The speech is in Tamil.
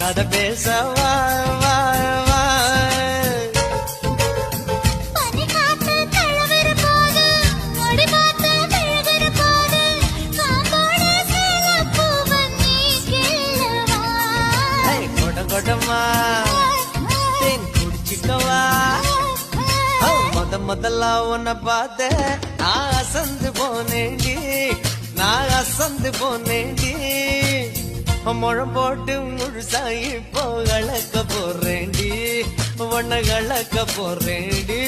கதை பேச வா வா வா கொடமா தேன் குடிச்சுக்கவா முதல்ல உன்னை பார்த்த நான் அசந்து போனேண்டி நான் அசந்து போனேண்டி முழம் போட்டு முழுசாயி இப்போ கலக்க போறேண்டி உன்னை கலக்க போறேண்டி